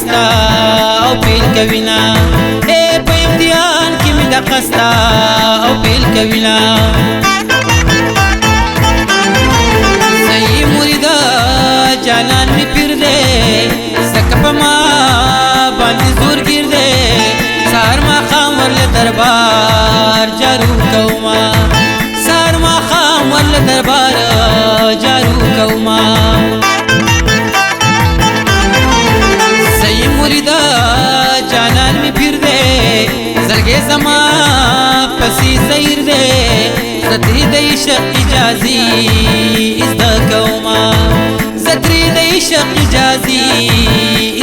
داستا او پیل کوینا اے په امتحان کې می د قستا او پیل کوینا صحیح مریدا جانان می پیر دے سکپ ما باندې زور گیر دے سار ما خام ورل دربار جارو کوما سار ما خام ورل دربار جارو کوما صحیح مریدا جانان می پیر دے زلگے زما پسی زیر دے زدری دی شق اجازی ازدا کوما زدری دی شق اجازی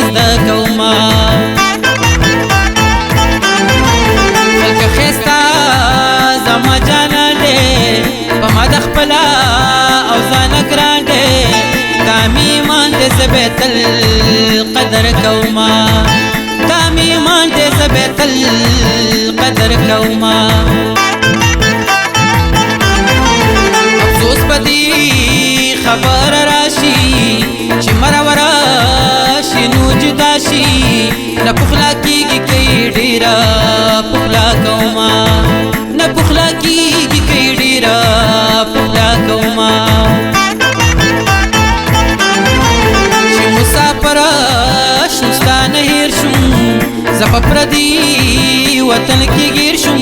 ازدا کوما خلق خیستا زما جانا دے پما دخپلا او زانا گران دے تامی ایمان دے زبیت القدر کوما تامی ایمان دے زبیت القدر کوما افسوس بدی خبر راشی چی مروراشی نو جداشی نپخلا کی گی کئی ڈیرا پخلا کوما نپخلا کی گی کئی ڈیرا پخلا کوما چی مسافراش نستان هیر شم زب پردی وطن کی گیر شم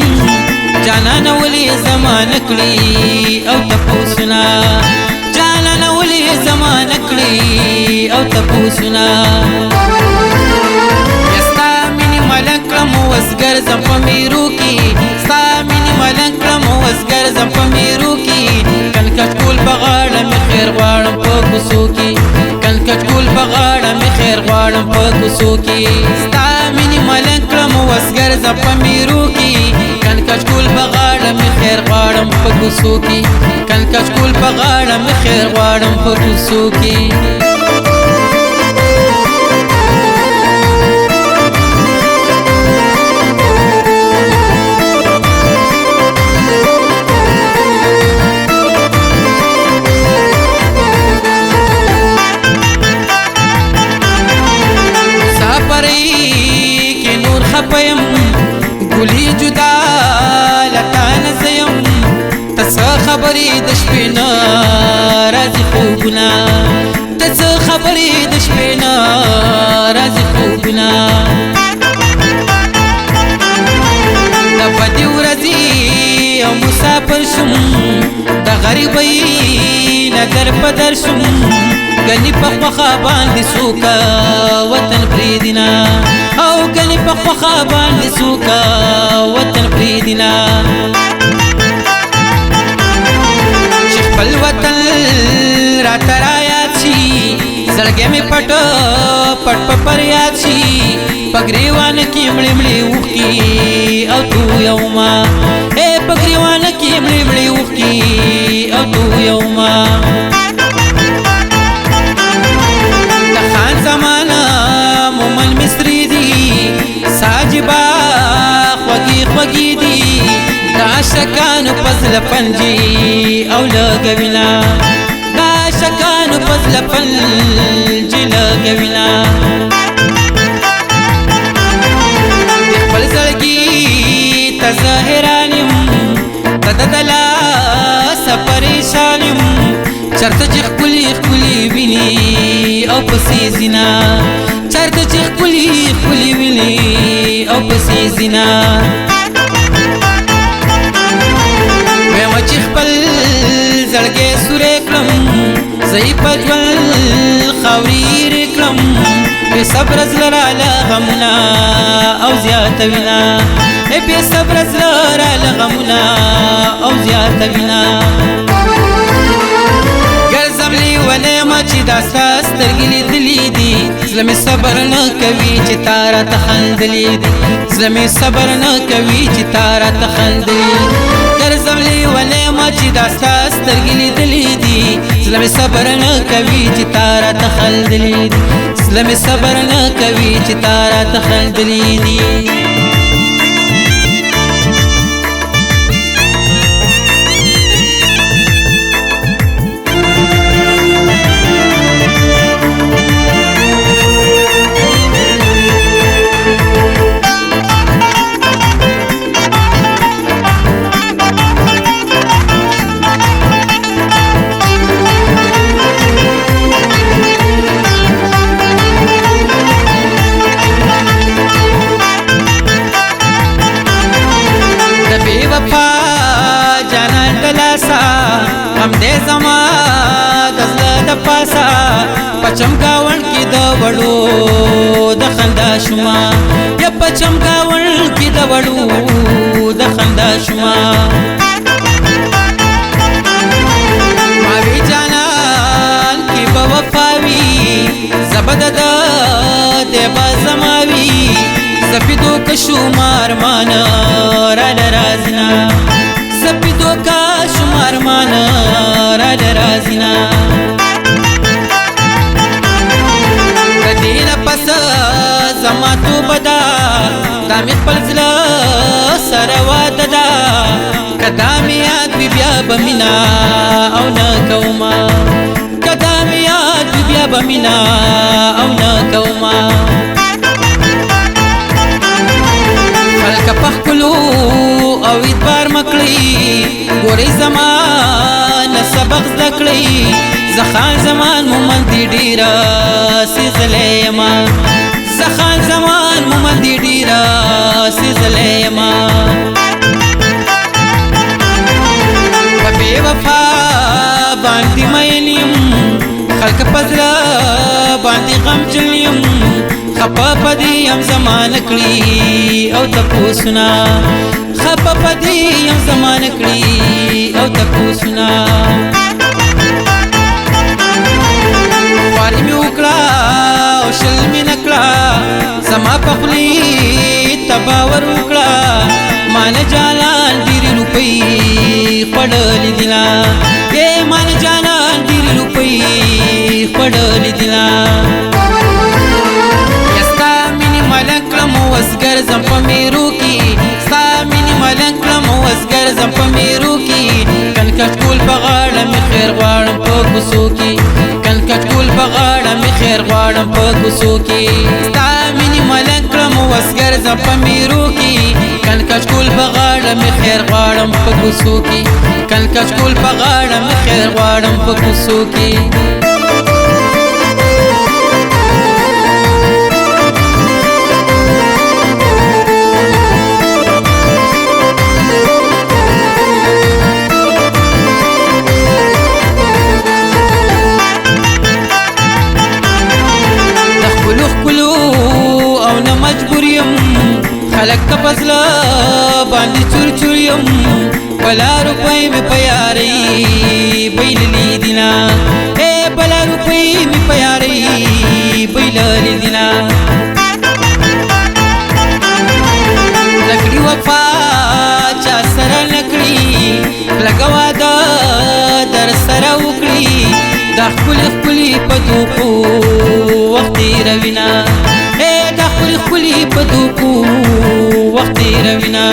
جانان ولی زمان کلی او تپوسنا جانان ولی زمان کلی او تپوسنا یستا منی ملنکرم وزگر زم پمیرو کی ستا منی ملنکرم وزگر زم پمیرو کی کنکچ کول بغاڑم خیر غواړم په کوسو کی کنکچ کول بغاڑم خیر غواړم په کوسو کی ستا منی ملنکرم وزگر زم پمیرو کی کنکچ کول بغاڑم خیر غواړم په کوسو کی کنکچ کول بغاڑم خیر غواړم په کوسو کی خپیم گلی جدا لتان زیم تسا خبری دشپینا رازی خوبنا تسا خبری دشپینا رازی خوبنا دبدی ورزی او مسافر شم دا غریبی ندر پدر شم گنی پخوخا باندی سوکا وطن پریدنا او گنی پخوخا باندی سوکا وطن پریدنا چی خپل وطن را ترایات شی زړګې می پټ پټ پریات شي پګریوان کې مړې مړې وختي او تو یوما اے پګریوان کې مړې مړې وختي او تو یوما د خان زمانہ مومن مصری دی ساجبا خوږی خوږی دی دا شکان پزل پنجي او لګوینا دا شکان پزل پنجي لګوینا خپل زړګي تظاهرانم تددلا سپریشانم چرته چې خپلی خپلی ویني او پسې زنا چرته چې خپلی خپلی ویني او پسې زنا چې خپل زړګې سورې کړم زئی پجول خاوریر کړم بے صبر زلرا لغمنا او زیات وینا بے صبر زلرا لغمنا او زیات وینا ګرځم لی ونما چې داستا سترګې دلی دي زلمې صبر نه کوي چې تارا تخندلی دي زلمې صبر نه کوي چې تارا تخندلی ګرځملی ونما چې داستا سترګې دلی دي زلمې صبر نه کوي چې تارا تخندلی دي زلمې صبر نه کوي چې تارا تخندلی دي پاسا پچم گاون کی د وړو د خندا شما یا پچم گاون کی د وړو د خندا شما ماوی جانان کی بوفاوی زبد د دیبا زماوی زپیدو کشمار مانا را لرازنا زپیدو کشمار مانا را لرازنا ردین پس زما تو بدا دامی خپلزلا سروا ددا کدامی یاد بی بیا بمینا او نکوما کدامی یاد بی بیا بمینا او نکوما خلق پخکلو او ادبار مکړی ګورې زمان سبق زکړی زخان زمان مومن دی ډیرا سیزلیما زخان زمان مومن دی ډیرا سیزلیما بے وفا باندې مینیم خلق پزلا باندې غم چلیم خپا پدی یم زمان کړی او تپوسنا خپا پدی یم زمان کړی او تپوسنا واری می وکړه او شل می نکړه زما پخلی تباور وکړه مان جانان ډیر روپۍ خړلې دیلا اے مان جانان ډیر روپۍ خړلې دیلا وزگر زم په میرو کی ستا مینې ملنګ کړم وزگر زم په میرو کی کنکټ کول بغاړه می خیر غواړم په کوڅو کی کنکټ کول بغاړه می خیر غواړم په کوڅو کی ستا مینې ملنګ کړم وزگر زم په میرو کی کنکټ کول بغاړه می خیر غواړم په کوڅو کی کنکټ کول بغاړه می خیر غواړم په کوڅو کی خلق کپزلا باندې چور چور یم بلا روپۍ می پیاری بیل لیدنا اے بلا روپۍ می پیاری بیل لیدنا لکړی وفا چا سره نکړی لګوا دا در سره وکړي د خپل خپلې پدوکو وخت روینا اے د خپل خپلې پدوکو وخت روینا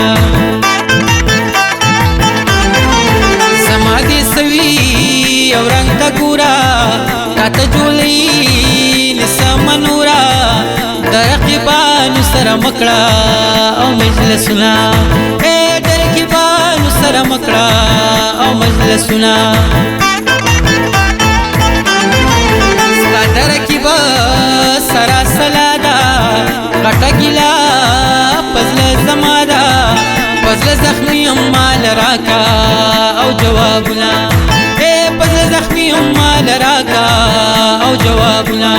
زما دې سوي او رنگ تا ګورا کاته جولې لسمنورا درقبانو سره مکړه او مجلسنا اے درقبانو سره مکړه او مجلسنا درقبا سرا سلادا غټه ګلا پزل زمادا پزل زخمی مال راکا او جوابنا اے پزل زخمی مال راکا او جوابنا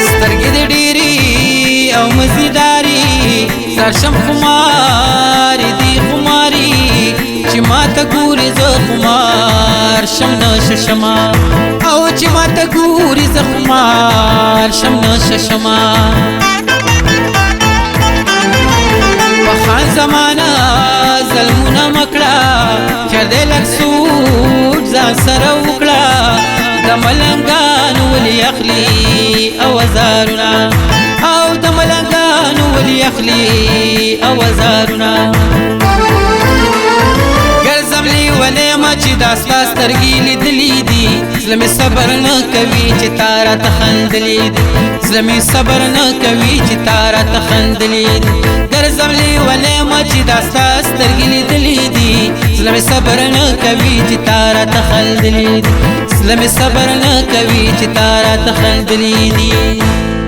سترګې دې ډېری او مزیداری سرشم خمار دی خماری چې ماته ګوري زه خمار شم نششما او چې ماته ګوري زه خمار شم نششما وخان زمانہ ظلمونه مکړه خیر دې لږ سوټ ځان سره وکړه د ملنګانو ولي اخلي او زارونه او د ملنګانو ولي اخلي او زارونه ونیمه چې داستا سترګې لیدلې دي زړه مې صبر نه کوي چې تا راته خندلې دي زړه مې صبر نه کوي چې تا راته خندلې دي ګرځم لیونیمه چې داستا سترګې لیدلې دي زړه مې صبر نه کوي چې تا راته خندلې دي زړه مې صبر نه کوي چې تا راته خندلې دي